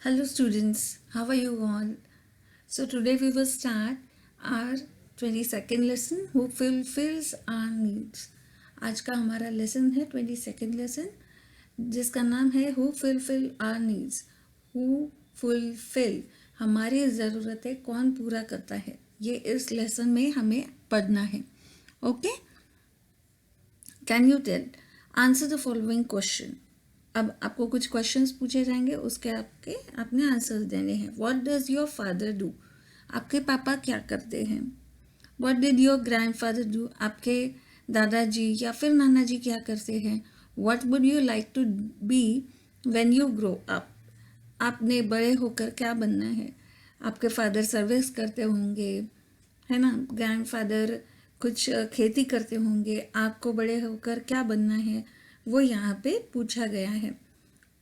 Hello students, how are you all? So today we will start our 22nd lesson Who Fulfills Our Needs. आज का हमारा lesson है 22nd lesson जिसका नाम है Who Fulfill Our Needs. Who Fulfill हमारी ज़रूरतें कौन पूरा करता है, ये इस लेसन में हमें पढ़ना है. Okay, can you tell, answer the following question. अब आपको कुछ क्वेश्चंस पूछे जाएंगे, उसके आपने आंसर्स देने हैं. What does your father do, आपके पापा क्या करते हैं. What did your grandfather do, आपके दादाजी या फिर नाना जी क्या करते हैं. What would you like to be when you grow up, आपने बड़े होकर क्या बनना है. आपके फादर सर्विस करते होंगे, है ना. ग्रैंडफादर कुछ खेती करते होंगे. आपको बड़े होकर क्या बनना है, वो यहाँ पे पूछा गया है.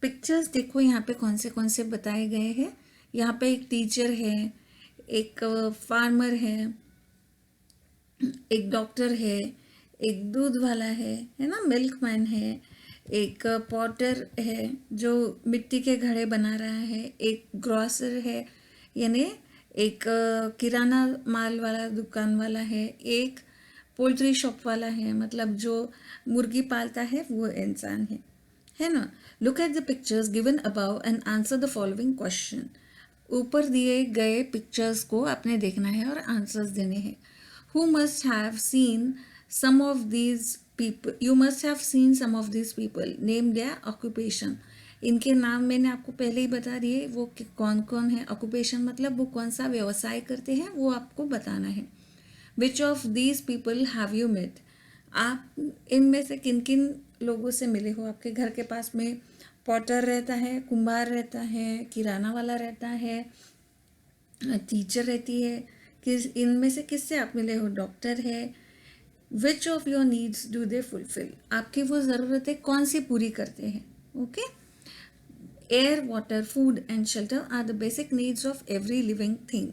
पिक्चर्स देखो यहाँ पे कौन से बताए गए हैं. यहाँ पे एक टीचर है, एक फार्मर है, एक डॉक्टर है, एक दूध वाला है ना, मिल्कमैन है, एक पॉटर है जो मिट्टी के घड़े बना रहा है, एक ग्रॉसर है यानी एक किराना माल वाला दुकान वाला है, एक पोल्ट्री शॉप वाला है मतलब जो मुर्गी पालता है वो इंसान है ना. Look at the pictures given about and answer the following question. ऊपर दिए गए पिक्चर्स को आपने देखना है और आंसर्स देने हैं. Who must have seen some of these people, you must have seen some of these people, name their occupation. इनके नाम मैंने आपको पहले ही बता दिए, वो कौन कौन है. ऑक्यूपेशन मतलब वो कौन सा व्यवसाय करते हैं वो आपको बताना है. Which of these people have you met, आप इनमें से किन किन लोगों से मिले हो. आपके घर के पास में पॉटर रहता है, कुम्हार रहता है, किराना वाला रहता है, टीचर रहती है. किस इनमें से किससे आप मिले हो. डॉक्टर है. Which of your needs do they fulfil, आपकी वो ज़रूरतें कौन सी पूरी करते हैं. Okay, air, water, food and shelter are the basic needs of every living thing.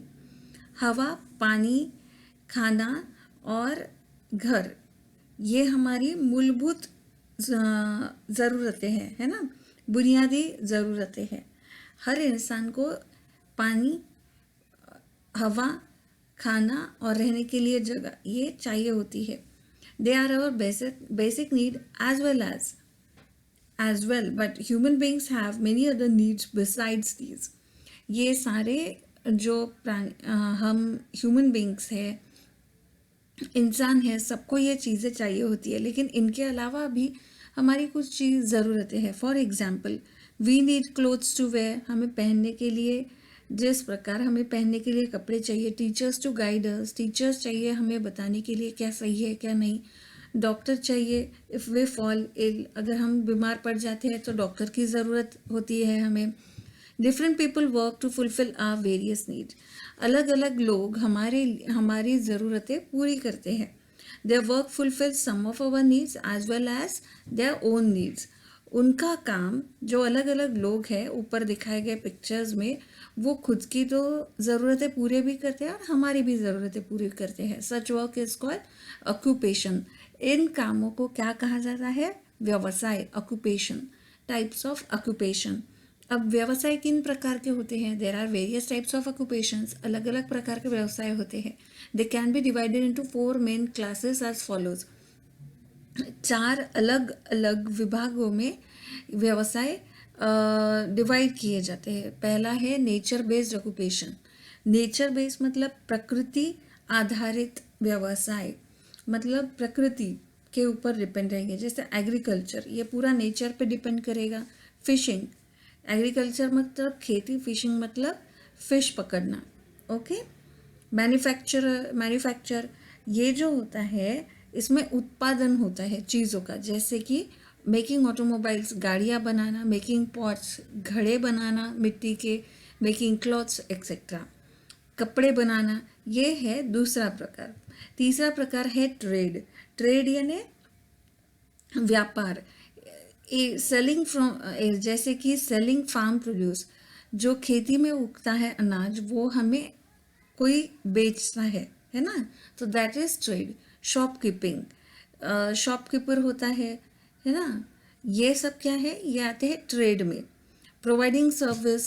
हवा, पानी, खाना और घर, ये हमारी मूलभूत ज़रूरतें हैं, है ना, बुनियादी ज़रूरतें हैं. हर इंसान को पानी, हवा, खाना और रहने के लिए जगह ये चाहिए होती है. They are our basic need as well, but human beings have many other needs besides these. ये सारे जो हम ह्यूमन बींग्स है, इंसान है, सबको ये चीज़ें चाहिए होती है, लेकिन इनके अलावा भी हमारी कुछ चीज़ ज़रूरतें हैं. For example, we need clothes to wear, हमें पहनने के लिए, जिस प्रकार हमें पहनने के लिए कपड़े चाहिए. Teachers to guide us, teachers चाहिए हमें बताने के लिए क्या सही है क्या नहीं. डॉक्टर चाहिए इफ़ वे फॉल इल, अगर हम बीमार पड़ जाते हैं तो डॉक्टर की ज़रूरत होती है हमें. Different people work to fulfil our various need, अलग अलग लोग हमारी ज़रूरतें पूरी करते हैं. Their work fulfil some of our needs as well as their own needs. उनका काम, जो अलग अलग लोग हैं ऊपर दिखाए गए पिक्चर्स में, वो खुद की तो ज़रूरतें पूरे भी करते हैं और हमारी भी ज़रूरतें पूरी करते हैं. Such work is called occupation. इन कामों को क्या कहा जाता है, व्यवसाय, ऑक्यूपेशन. Types of occupation. अब व्यवसाय किन प्रकार के होते हैं. There are various types of occupations, अलग अलग प्रकार के व्यवसाय होते हैं. They can be divided into 4 main classes as follows. 4 अलग अलग विभागों में व्यवसाय डिवाइड किए जाते हैं. पहला है nature based occupation. Nature based मतलब प्रकृति आधारित व्यवसाय, मतलब प्रकृति के ऊपर डिपेंड रहेंगे. जैसे एग्रीकल्चर, ये पूरा नेचर पे डिपेंड करेगा. फिशिंग, एग्रीकल्चर मतलब खेती, फिशिंग मतलब फिश पकड़ना. ओके. मैन्युफैक्चर, ये जो होता है इसमें उत्पादन होता है चीज़ों का, जैसे कि मेकिंग ऑटोमोबाइल्स, गाड़ियाँ बनाना, मेकिंग पॉट्स, घड़े बनाना मिट्टी के, मेकिंग क्लॉथ्स एक्सेट्रा, कपड़े बनाना. ये है दूसरा प्रकार. तीसरा प्रकार है ट्रेड. ट्रेड यानी व्यापार. सेलिंग फ्रॉम, जैसे कि सेलिंग फार्म प्रोड्यूस, जो खेती में उगता है अनाज वो हमें कोई बेचता है ना, तो that is trade. Shopkeeping, shopkeeper होता है ना. ये सब क्या है, ये आते हैं ट्रेड में. प्रोवाइडिंग सर्विस,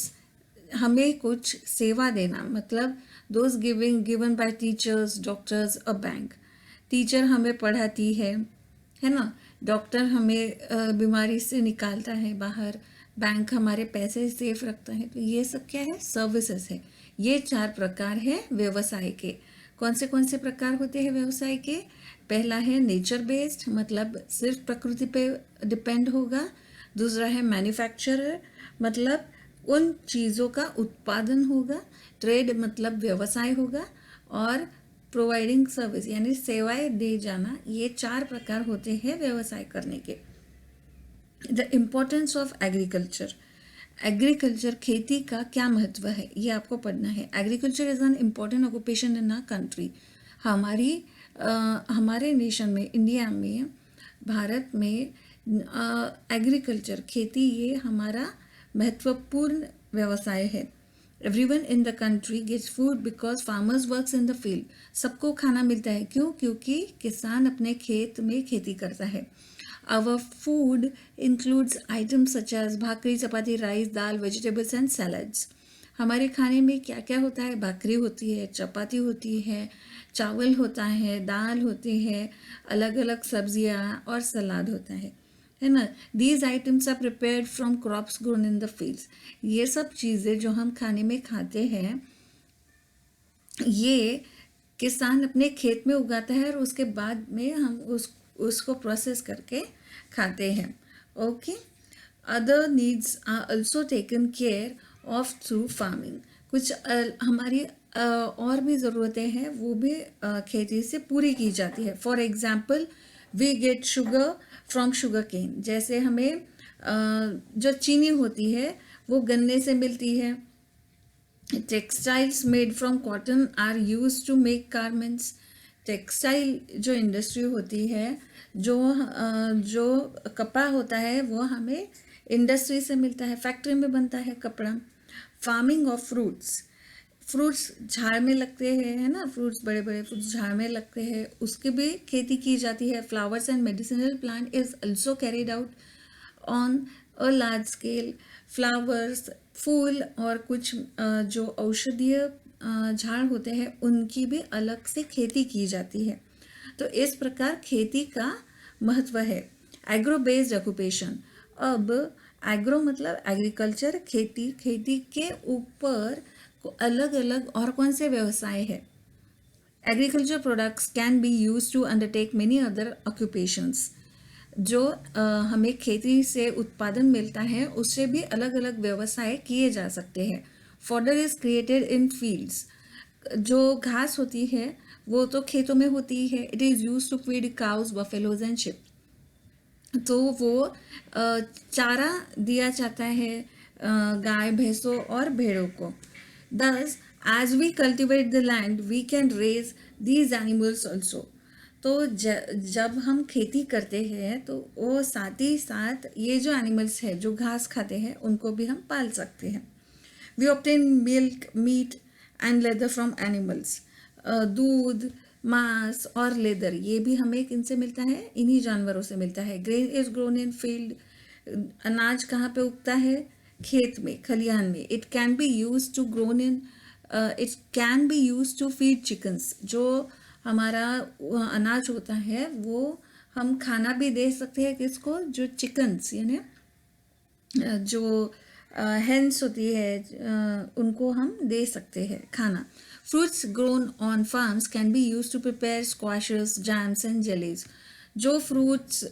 हमें कुछ सेवा देना, मतलब those given by teachers, doctors, a bank. Teacher हमें पढ़ाती है ना, डॉक्टर हमें बीमारी से निकालता है बाहर, बैंक हमारे पैसे सेफ रखता है। तो ये सब क्या है, सर्विसेज है। ये 4 प्रकार है व्यवसाय के। कौन से प्रकार होते हैं व्यवसाय के? पहला है नेचर बेस्ड, मतलब सिर्फ प्रकृति पे डिपेंड होगा। दूसरा है मैन्युफैक्चरर, मतलब उन चीज़ों का उत्पादन होगा। ट्रेड मतलब व्यवसाय होगा। और प्रोवाइडिंग सर्विस यानी सेवाएं दे जाना। ये 4 प्रकार होते हैं व्यवसाय करने के। The importance of agriculture. Agriculture, खेती का क्या महत्व है, ये आपको पढ़ना है। Agriculture is an important occupation in a country. हमारे नेशन में, इंडिया में, भारत में एग्रीकल्चर, खेती, ये हमारा महत्वपूर्ण व्यवसाय है। Everyone in the country gets food because farmers works in the field. सबको खाना मिलता है, क्यों? क्योंकि किसान अपने खेत में खेती करता है। Our food includes items such as bhakri, chapati, rice, dal, vegetables and salads. हमारे खाने में क्या क्या होता है? भाकरी होती है, चपाती होती है, चावल होता है, दाल होती है, अलग अलग सब्जियां और सलाद होता है ना। These items are prepared from crops grown in the fields. ये सब चीज़ें जो हम खाने में खाते हैं, ये किसान अपने खेत में उगाता है और उसके बाद में हम उसको प्रोसेस करके खाते हैं। Okay, other needs are also taken care of through farming. कुछ हमारी और भी ज़रूरतें हैं, वो भी खेती से पूरी की जाती है। For example, we get sugar from sugar cane. जैसे हमें जो चीनी होती है वो गन्ने से मिलती है। Textiles made from cotton are use to make garments. Textile जो इंडस्ट्री होती है, जो कपड़ा होता है, वो हमें इंडस्ट्री से मिलता है, फैक्ट्री में बनता है कपड़ा। Farming of fruits. फ्रूट्स झाड़ में लगते हैं, है ना, फ्रूट्स, बड़े बड़े फ्रूट्स झाड़ में लगते हैं, उसकी भी खेती की जाती है। Flowers and medicinal plant is also carried out on a large scale. Flowers, फूल और कुछ जो औषधीय झाड़ होते हैं, उनकी भी अलग से खेती की जाती है। तो इस प्रकार खेती का महत्व है। Agro based occupation. अब एग्रो मतलब एग्रीकल्चर, खेती, खेती के ऊपर अलग अलग और कौन से व्यवसाय है? Agriculture products can be use to undertake many other occupations. जो हमें खेती से उत्पादन मिलता है, उससे भी अलग अलग व्यवसाय किए जा सकते हैं। Fodder is created in fields. जो घास होती है वो तो खेतों में होती है। It is use to feed cows, buffaloes and sheep. तो वो चारा दिया जाता है गाय, भैंसों और भेड़ों को। Thus, as we cultivate the land we can raise these animals also. तो जब हम खेती करते हैं तो वो साथ ही साथ ये जो एनिमल्स है जो घास खाते हैं, उनको भी हम पाल सकते हैं। We obtain milk, meat and leather from animals. दूध, मांस और लेदर, ये भी हमें किनसे मिलता है? इन्हीं जानवरों से मिलता है। Grain is grown in field. अनाज कहाँ पे उगता है? खेत में, खलिहान में। It can be use to grown in it can be use to feed chickens. जो हमारा अनाज होता है वो हम खाना भी दे सकते हैं, किसको? जो चिकन्स, यानी जो हेंस होती है, उनको हम दे सकते हैं खाना। Fruits grown on farms can be use to prepare squashes, jams and jellies. जो फ्रूट्स,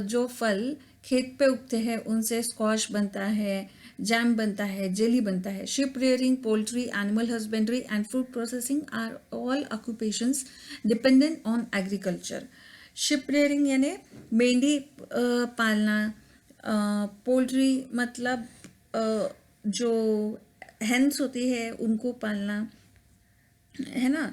जो फल खेत पे उगते हैं, उनसे स्क्वाश बनता है, जैम बनता है, जेली बनता है। Sheep rearing, poultry, animal husbandry and food processing are all occupations dependent on agriculture. Sheep rearing यानी मेंढी पालना। पोल्ट्री मतलब जो हेंस होती है उनको पालना, है ना।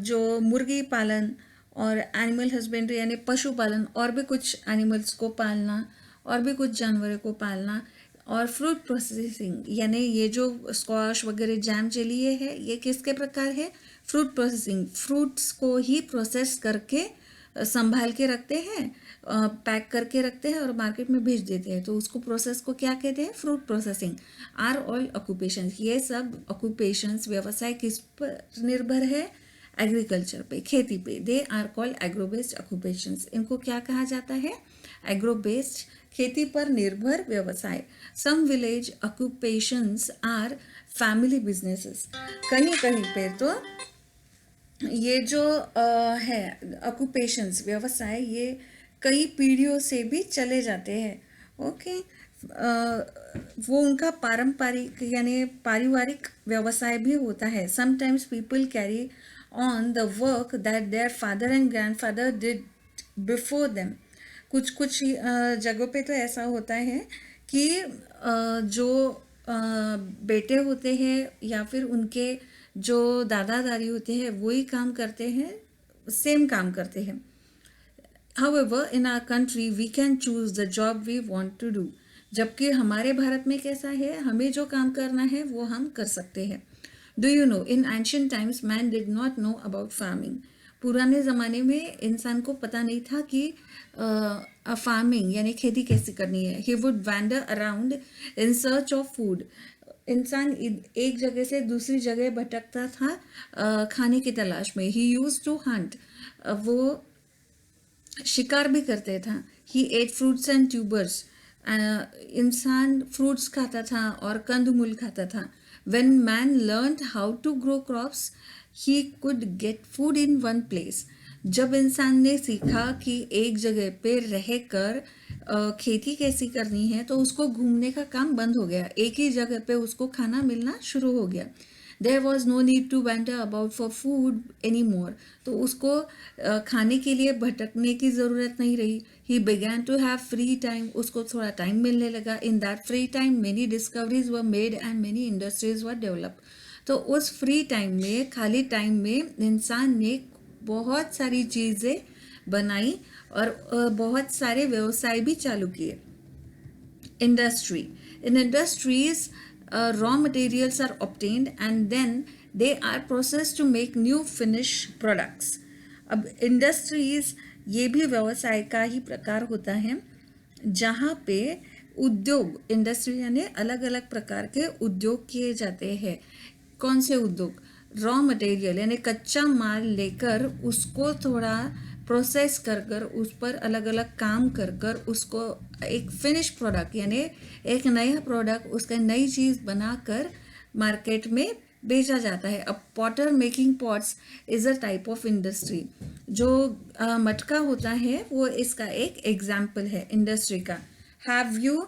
जो मुर्गी पालन और एनिमल हस्बेंड्री यानी पशुपालन, और भी कुछ एनिमल्स को पालना और भी कुछ जानवरों को पालना। और फ्रूट प्रोसेसिंग यानी ये जो स्क्वाश वगैरह, जैम, जेली ये है, ये किसके प्रकार है? Fruit processing. फ्रूट्स को ही प्रोसेस करके संभाल के रखते हैं, पैक करके रखते हैं और मार्केट में भेज देते हैं, तो उसको प्रोसेस को क्या कहते हैं? Fruit processing. Are all occupations, ये सब ऑक्यूपेशंस, व्यवसाय किस पर निर्भर है? एग्रीकल्चर पे, खेती पे। They are called agro based occupations, इनको क्या कहा जाता है? एग्रो बेस्ड, खेती पर निर्भर व्यवसाय। Some village occupations are family businesses, कहीं कहीं पे तो ये जो है ऑक्यूपेशंस, व्यवसाय, ये कई पीढ़ियों से भी चले जाते हैं। ओके, वो उनका पारंपरिक यानी पारिवारिक व्यवसाय भी होता है। Sometimes people carry on the work that their father and grandfather did before them. कुछ कुछ जगहों पे तो ऐसा होता है कि जो बेटे होते हैं या फिर उनके जो दादा दादी होते हैं वही काम करते हैं, सेम काम करते हैं। However, in our country, we can choose the job we want to do. जबकि हमारे भारत में कैसा है? हमें जो काम करना है वो हम कर सकते हैं। Do you know, in ancient times, man did not know about farming. पुराने ज़माने में इंसान को पता नहीं था कि फार्मिंग यानी खेती कैसे करनी है। He would wander around in search of food. इंसान एक जगह से दूसरी जगह भटकता था खाने की तलाश में। He used to hunt. वो शिकार भी करते था। He ate fruits and tubers, इंसान फ्रूट्स खाता था और कंदमूल खाता था। When man learn how to grow crops he could get food in one place, जब इंसान ने सीखा कि एक जगह पे रह कर खेती कैसी करनी है तो उसको घूमने का काम बंद हो गया, एक ही जगह पे उसको खाना मिलना शुरू हो गया। There was no need to wander about for food any more, तो उसको खाने के लिए भटकने की ज़रूरत नहीं रही। He began to have free time, उसको थोड़ा टाइम मिलने लगा। In that free time many discoveries were made and many industries were develop. तो उस फ्री टाइम में, खाली टाइम में इंसान ने बहुत सारी चीज़ें बनाई और बहुत सारे व्यवसाय भी चालू किए। Industry, in industries raw materials are obtained and then they are processed to make new finished products. अब इंडस्ट्रीज ये भी व्यवसाय का ही प्रकार होता है जहाँ पे उद्योग, इंडस्ट्री यानी अलग अलग प्रकार के उद्योग किए जाते हैं। कौन से उद्योग? रॉ मटेरियल यानी कच्चा माल लेकर उसको थोड़ा प्रोसेस कर कर उस पर अलग अलग काम कर कर उसको एक फिनिश प्रोडक्ट यानी एक नया प्रोडक्ट, उसका नई चीज़ बनाकर मार्केट में बेचा जाता है। अब Potter making pots is a type of industry. जो मटका होता है वो इसका एक एग्जाम्पल है इंडस्ट्री का। Have you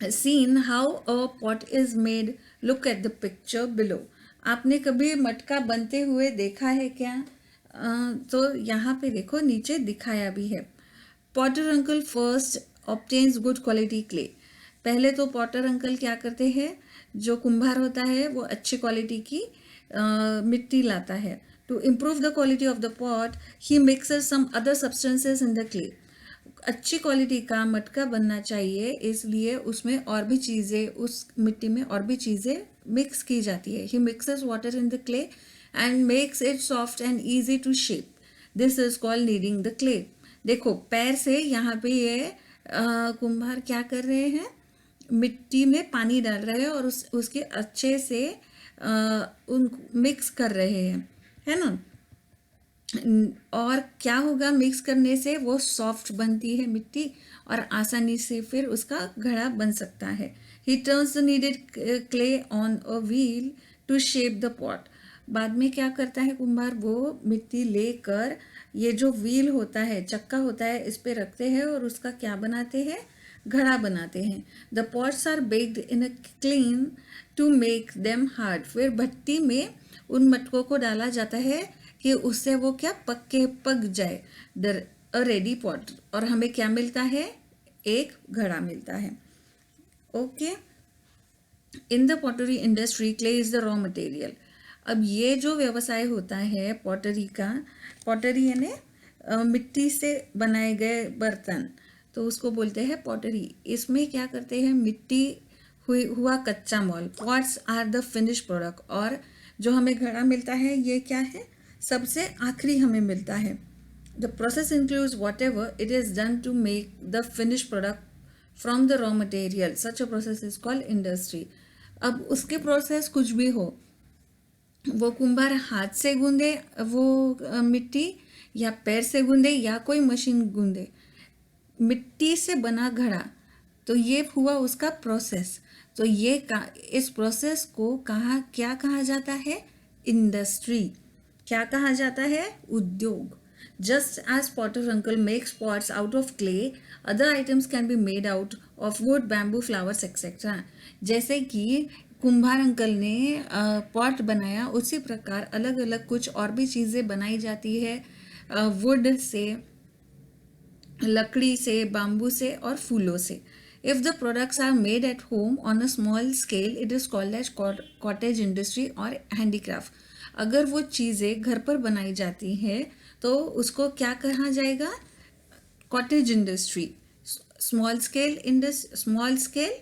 seen how a pot is made? Look at the picture below. आपने कभी मटका बनते हुए देखा है क्या? तो यहाँ पे देखो नीचे दिखाया भी है। Potter uncle first obtains good quality clay. पहले तो पॉटर अंकल क्या करते हैं, जो कुम्हार होता है वो अच्छी क्वालिटी की मिट्टी लाता है। To improve the quality of the pot he mixes some other substances in the clay. अच्छी क्वालिटी का मटका बनना चाहिए, इसलिए उसमें और भी चीज़ें, उस मिट्टी में और भी चीज़ें मिक्स की जाती है। He mixes water in the clay and makes it soft and easy to shape. This is called kneading the clay. देखो पैर से यहाँ पे ये कुम्हार क्या कर रहे हैं, मिट्टी में पानी डाल रहे हैं और उसके अच्छे से उन मिक्स कर रहे हैं, है ना। और क्या होगा मिक्स करने से? वो सॉफ्ट बनती है मिट्टी और आसानी से फिर उसका घड़ा बन सकता है। He turns the kneaded clay on a wheel to shape the pot. बाद में क्या करता है कुम्हार, वो मिट्टी लेकर ये जो व्हील होता है, चक्का होता है, इस पे रखते हैं और उसका क्या बनाते हैं? घड़ा बनाते हैं। The pots are baked in a clean to make them hard. फिर भट्टी में उन मटकों को डाला जाता है कि उससे वो क्या पक जाए। द अ रेडी पॉट, और हमें क्या मिलता है? एक घड़ा मिलता है। Okay, in the pottery industry clay is the raw material. अब ये जो व्यवसाय होता है पॉटरी का, पॉटरी यानी मिट्टी से बनाए गए बर्तन, तो उसको बोलते हैं पॉटरी। इसमें क्या करते हैं, मिट्टी हुआ कच्चा माल। Pots are the finish product, और जो हमें घड़ा मिलता है ये क्या है? सबसे आखिरी हमें मिलता है। The process includes whatever it is done to make the finished product from the raw material. Such a process is called industry. अब उसके प्रोसेस कुछ भी हो, वो कुंभार हाथ से गूंदे वो मिट्टी, या पैर से गूंदे, या कोई मशीन गूंदे, मिट्टी से बना घड़ा, तो ये हुआ उसका प्रोसेस. तो इस प्रोसेस को क्या कहा जाता है? इंडस्ट्री. क्या कहा जाता है? उद्योग. Just as potter uncle makes pots out of clay, other items can be made out of wood, bamboo, flowers etcetera. जैसे कि कुंभार अंकल ने पॉट बनाया, उसी प्रकार अलग अलग कुछ और भी चीज़ें बनाई जाती है वुड से, लकड़ी से, बाम्बू से और फूलों से. If the products are made at home on a small scale, it is called as cottage industry और हैंडीक्राफ्ट. अगर वो चीज़ें घर पर बनाई जाती हैं तो उसको क्या कहा जाएगा? Cottage industry. स्मॉल स्केल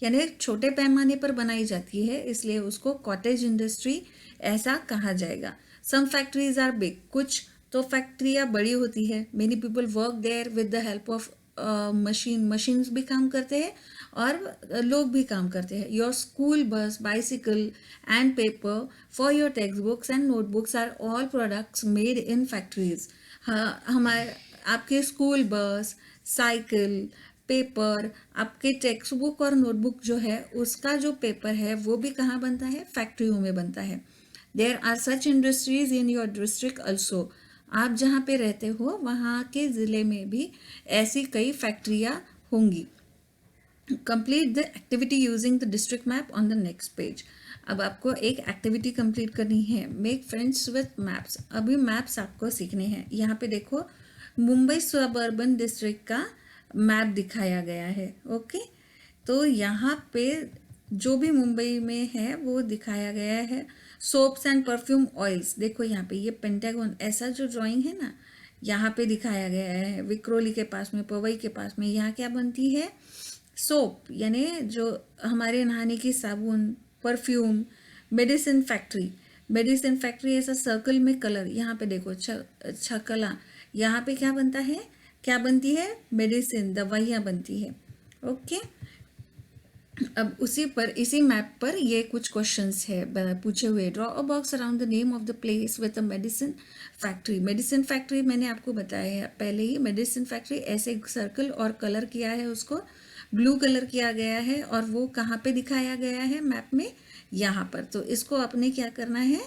यानी छोटे पैमाने पर बनाई जाती है, इसलिए उसको कॉटेज इंडस्ट्री ऐसा कहा जाएगा. Some factories are big. कुछ तो फैक्ट्रियाँ बड़ी होती है. Many people work there with the help of machines भी काम करते हैं और लोग भी काम करते हैं. Your school bus, bicycle and paper for your text books and notebooks are all products made in factories. हमारे आपके स्कूल बस, साइकिल, पेपर, आपके टेक्स्ट बुक और नोटबुक जो है उसका जो पेपर है वो भी कहाँ बनता है? फैक्ट्रियों में बनता है. There are such industries in your district also. आप जहाँ पे रहते हो वहाँ के ज़िले में भी ऐसी कई फैक्ट्रियाँ होंगी. Complete the activity using the district map on the next page. अब आपको एक एक्टिविटी कंप्लीट करनी है. Make friends with maps. अभी मैप्स आपको सीखने हैं. यहाँ पे देखो मुंबई सबअर्बन डिस्ट्रिक्ट का मैप दिखाया गया है. ओके, तो यहाँ पे जो भी मुंबई में है वो दिखाया गया है. Soaps and perfume oils. देखो यहाँ पे ये पेंटागन ऐसा जो ड्राइंग है ना, यहाँ पे दिखाया गया है. विक्रोली के पास में, पवई के पास में, यहाँ क्या बनती है? सोप यानी जो हमारे नहाने की साबुन, परफ्यूम. मेडिसिन फैक्ट्री ऐसा सर्कल में कलर. यहाँ पे देखो छकला, यहाँ पे क्या बनता है? क्या बनती है? मेडिसिन, दवाइयाँ बनती है. ओके, अब इसी मैप पर ये कुछ क्वेश्चंस है पूछे हुए. Draw a box around the name of the place with a medicine factory. Medicine factory मैंने आपको बताया है पहले ही. मेडिसिन फैक्ट्री ऐसे एक सर्कल और कलर किया है, उसको ब्लू कलर किया गया है और वो कहाँ पे दिखाया गया है मैप में? यहाँ पर. तो इसको आपने क्या करना है?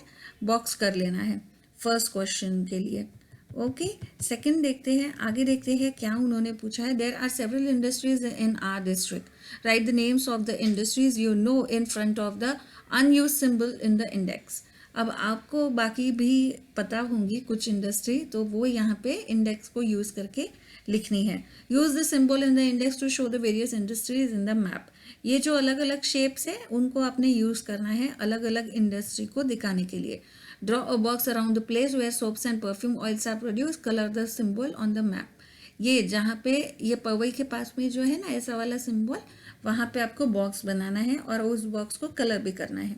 बॉक्स कर लेना है फर्स्ट क्वेश्चन के लिए. ओके, सेकंड देखते हैं, आगे देखते हैं क्या उन्होंने पूछा है. There are several industries in our district. Write the names of the industries you know in front of the unused symbol in the index. अब आपको बाकी भी पता होंगी कुछ इंडस्ट्री, तो वो यहाँ पे इंडेक्स को यूज़ करके लिखनी है. Use the symbol in the index to show the various industries in the map. ये जो अलग अलग शेप्स है उनको आपने यूज़ करना है अलग अलग इंडस्ट्री को दिखाने के लिए. Draw a box around the place where soaps and perfume oils are produced. Color the symbol on the map. ये जहाँ पे ये पवई के पास में जो है ना ऐसा वाला सिंबल, वहाँ पे आपको बॉक्स बनाना है और उस बॉक्स को कलर भी करना है.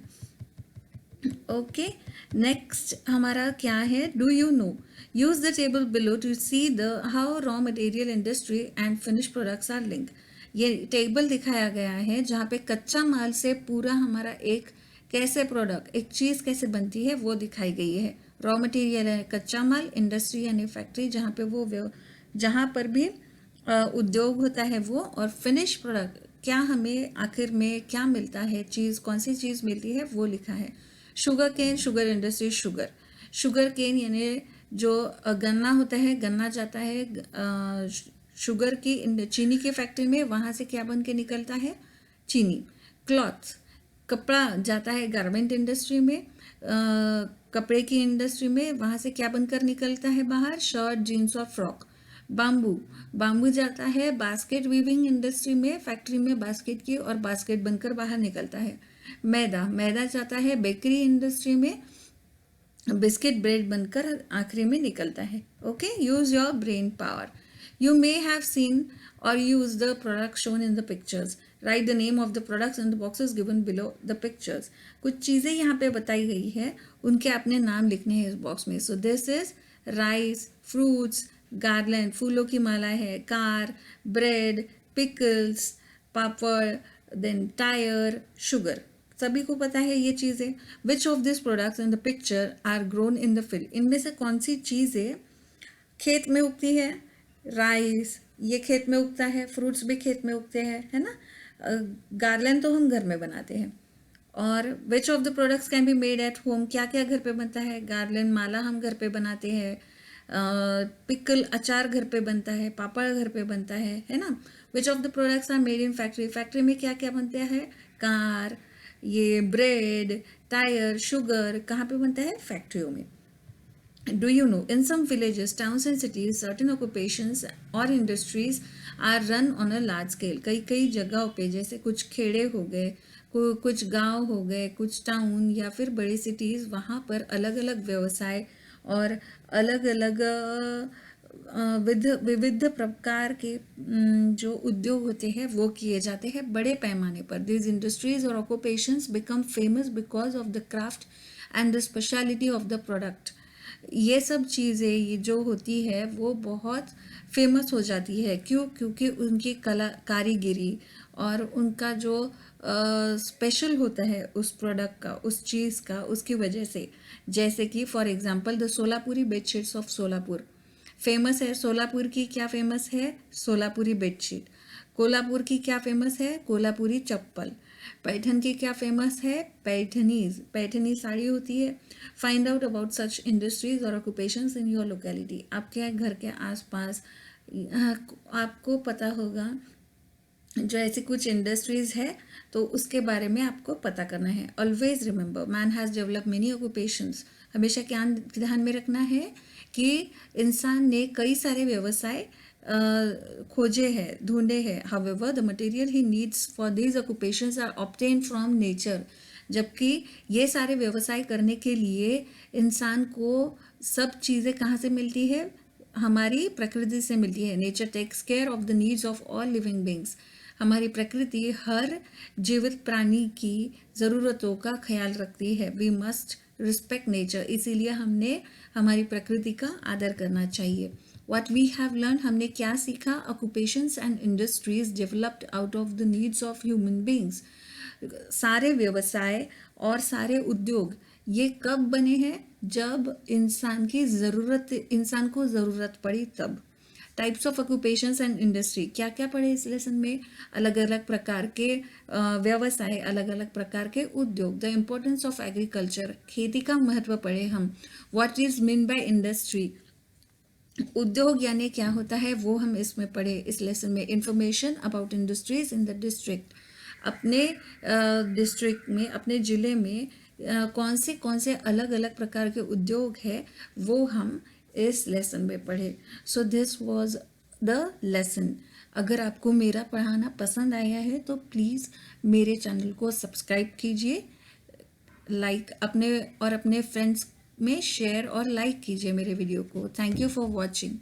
ओके, नेक्स्ट हमारा क्या है? Do you know. Use the table below to see the how raw material industry and finish products are link. ये टेबल दिखाया गया है जहाँ पे कच्चा माल से पूरा हमारा एक कैसे प्रोडक्ट, एक चीज़ कैसे बनती है वो दिखाई गई है. रॉ मटेरियल है कच्चा माल, इंडस्ट्री यानी फैक्ट्री जहाँ पे जहाँ पर भी उद्योग होता है वो, और फिनिश प्रोडक्ट क्या हमें आखिर में क्या मिलता है, चीज़ कौन सी चीज़ मिलती है वो लिखा है. Sugar cane, sugar industry. Sugar cane यानी जो गन्ना होता है, गन्ना जाता है शुगर की चीनी की फैक्ट्री में, वहाँ से क्या बन के निकलता है? चीनी. क्लॉथ, कपड़ा जाता है गारमेंट इंडस्ट्री में, कपड़े की इंडस्ट्री में, वहाँ से क्या बनकर निकलता है बाहर? शर्ट, जीन्स और फ्रॉक. बाम्बू जाता है बास्केट वीविंग इंडस्ट्री में, फैक्ट्री में बास्केट की, और बास्केट बनकर बाहर निकलता है. मैदा जाता है बेकरी इंडस्ट्री में, बिस्किट ब्रेड बनकर आखिरी में निकलता है. Okay, use your brain power. You may have seen or use the products shown in the pictures. Write the name of the products in the boxes given below the pictures. कुछ चीज़ें यहाँ पे बताई गई है, उनके अपने नाम लिखने हैं इस बॉक्स में. So this is rice, fruits, garland फूलों की माला है, car, bread, pickles, papad, then tyre, sugar, सभी को पता है ये चीज़ें. Which of this products in the picture are grown in the field, इनमें से कौन सी चीज़ें खेत में उगती है. राइस ये खेत में उगता है, फ्रूट्स भी खेत में उगते हैं, है ना. गार्लैंड तो हम घर में बनाते हैं. और विच of the products can be made at home, क्या क्या घर पे बनता है. गार्लैंड माला हम घर पे बनाते हैं, पिकल अचार घर पे बनता है, पापड़ घर पे बनता है ना. Which of the products are made in factory, factory में क्या क्या बनता है. कार, ये ब्रेड, टायर, शुगर कहाँ पे बनता है, फैक्ट्रियों में. Do you know, in some villages, towns and cities, certain occupations or industries are run on a large scale. कई कई जगहों पे, जैसे कुछ खेड़े हो गए, कुछ गांव हो गए, कुछ टाउन या फिर बड़ी सिटीज़, वहाँ पर अलग अलग व्यवसाय और अलग अलग विविध प्रकार के जो उद्योग होते हैं वो किए जाते हैं बड़े पैमाने पर. These industries or occupations become famous because of the craft and the speciality of the product. ये सब चीज़ें ये जो होती है वो बहुत फेमस हो जाती है. क्यों, क्योंकि उनकी कला कारीगिरी और उनका जो स्पेशल होता है उस प्रोडक्ट का, उस चीज़ का, उसकी वजह से. जैसे कि for example the Solapuri bedsheets of Solapur famous है. सोलापुर की क्या फेमस है, सोलापुरी बेडशीट. कोल्हापुर की क्या फेमस है, कोल्हापुरी चप्पल. पैठन की क्या फेमस है, पैठनीज, पैठनी साड़ी होती है. Find out about such industries और ऑक्यूपेशंस इन योर लोकेलिटी. आपके घर के आसपास आपको पता होगा जो ऐसी कुछ इंडस्ट्रीज है, तो उसके बारे में आपको पता करना है. Always remember, man has develop many occupations. हमेशा क्या ध्यान में रखना है कि इंसान ने कई सारे व्यवसाय खोजे हैं, ढूंढे हैं. However the material he needs for these occupations are obtain from nature. जबकि ये सारे व्यवसाय करने के लिए इंसान को सब चीज़ें कहाँ से मिलती है, हमारी प्रकृति से मिलती है. Nature takes care of the needs of all living beings. हमारी प्रकृति हर जीवित प्राणी की ज़रूरतों का ख्याल रखती है. वी मस्ट रिस्पेक्ट नेचर, इसीलिए हमने हमारी प्रकृति का आदर करना चाहिए. What we have learned, हमने क्या सीखा. occupations and industries developed out of the needs of human beings. सारे व्यवसाय और सारे उद्योग ये कब बने हैं, जब इंसान को ज़रूरत पड़ी तब. Types of occupations and industry, क्या क्या पढ़े इस लेसन में. अलग अलग प्रकार के व्यवसाय, अलग अलग प्रकार के उद्योग. द इम्पोर्टेंस ऑफ एग्रीकल्चर, खेती का महत्व पढ़े हम. What is mean by industry, उद्योग यानी क्या होता है वो हम इसमें पढ़े इस लेसन में. Information about industries in the district, अपने डिस्ट्रिक्ट में, अपने ज़िले में कौन से अलग अलग प्रकार के उद्योग है वो हम इस लेसन में पढ़े. So this was the lesson. अगर आपको मेरा पढ़ाना पसंद आया है तो प्लीज़ मेरे चैनल को सब्सक्राइब कीजिए, लाइक अपने फ्रेंड्स में शेयर और लाइक कीजिए मेरे वीडियो को. Thank you for watching.